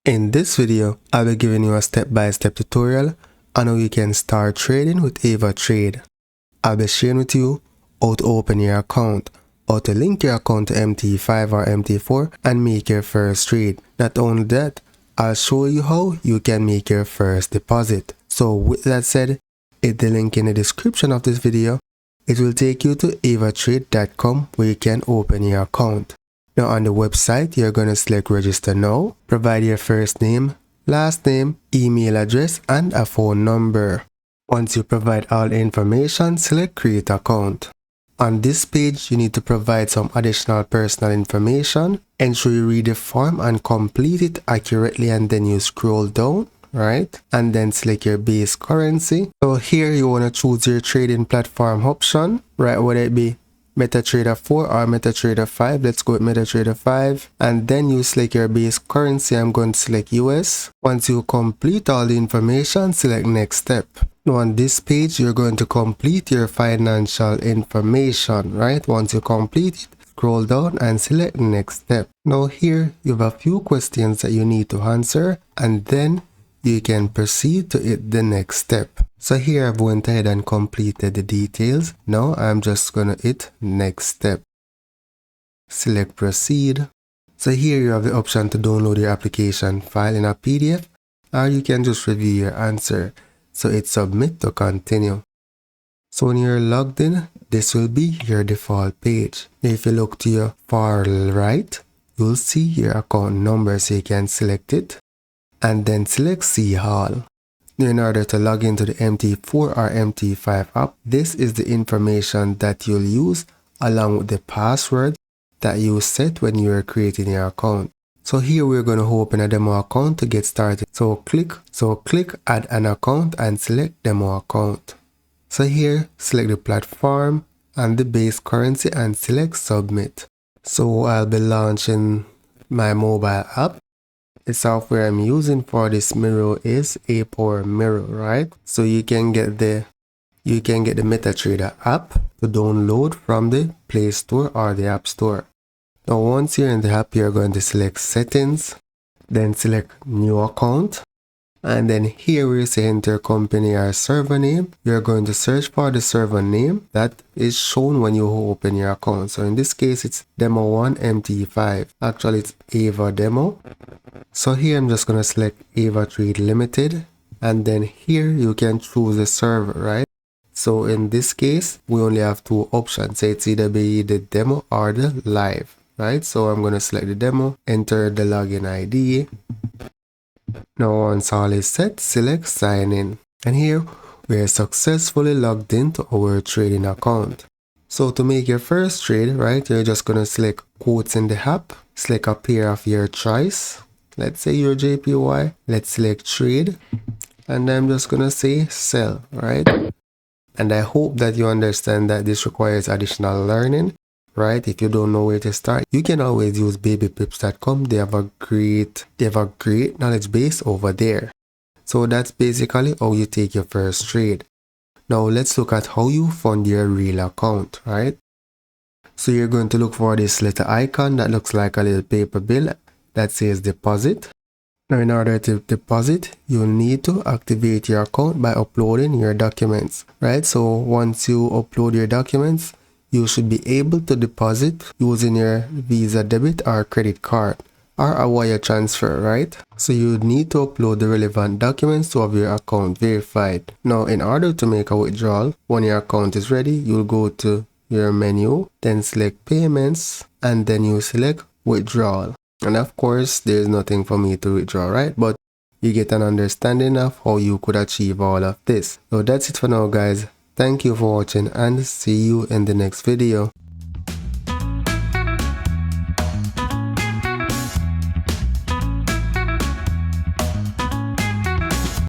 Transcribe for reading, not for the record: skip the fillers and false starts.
In this video, I'll be giving you a step-by-step tutorial on how you can start trading with AvaTrade. I'll be sharing with you how to open your account, how to link your account to MT5 or MT4 and make your first trade. Not only that, I'll show you how you can make your first deposit. So with that said, hit the link in the description of this video. It will take you to avatrade.com where you can open your account. Now on the website, you're going to select register now, provide your first name, last name, email address, and a phone number. Once you provide all the information, select create account. On this page, you need to provide some additional personal information. Ensure you read the form and complete it accurately, and then you scroll down, right? And then select your base currency. So here you want to choose your trading platform option, right? Whether it be MetaTrader 4 or MetaTrader 5. Let's go with MetaTrader 5. And then you select your base currency. I'm going to select US. Once you complete all the information, select next step. Now on this page, you're going to complete your financial information, right? Once you complete it, scroll down and select next step. Now here, you have a few questions that you need to answer, and then you can proceed to hit the next step. So here I've went ahead and completed the details. Now I'm just going to hit next step. Select proceed. So here you have the option to download your application file in a PDF, or you can just review your answer. So hit submit to continue. So when you're logged in, this will be your default page. If you look to your far right, you'll see your account number, so you can select it and then select see all. In order to log into the MT4 or MT5 app, this is the information that you'll use along with the password that you set when you are creating your account. So here we're going to open a demo account to get started. So click add an account and select demo account. So here select the platform and the base currency and select submit. So I'll be launching my mobile app. The software I'm using for this mirror is Power Mirror, right? So you can get the MetaTrader app to download from the Play Store or the App Store. Now once you're in the app, you're going to select settings, then select new account, and then here we say enter company or server name. You're going to search for the server name that is shown when you open your account. So in this case, it's Demo1 MT5. Actually, it's Ava Demo. So here I'm just going to select AvaTrade Limited, and then here you can choose the server, right? So in this case, we only have two options. So it's either be the demo or the live, right? So I'm going to select the demo, enter the login ID. Now once all is set, select sign in. And here we are successfully logged into our trading account. So to make your first trade, right, you're just going to select quotes in the app, select a pair of your choice. Let's say your JPY. Let's select trade. And I'm just going to say sell, right? And I hope that you understand that this requires additional learning, right? If you don't know where to start, you can always use babypips.com. They have a great knowledge base over there. So that's basically how you take your first trade. Now let's look at how you fund your real account, right? So you're going to look for this little icon that looks like a little paper bill that says deposit. Now in order to deposit, you'll need to activate your account by uploading your documents, right? So once you upload your documents, you should be able to deposit using your Visa debit or credit card or a wire transfer, right? So you need to upload the relevant documents to have your account verified. Now in order to make a withdrawal, when your account is ready, you'll go to your menu, then select payments, and then you select withdrawal. And of course, there's nothing for me to withdraw, right? But you get an understanding of how you could achieve all of this. So that's it for now, guys. Thank you for watching and see you in the next video.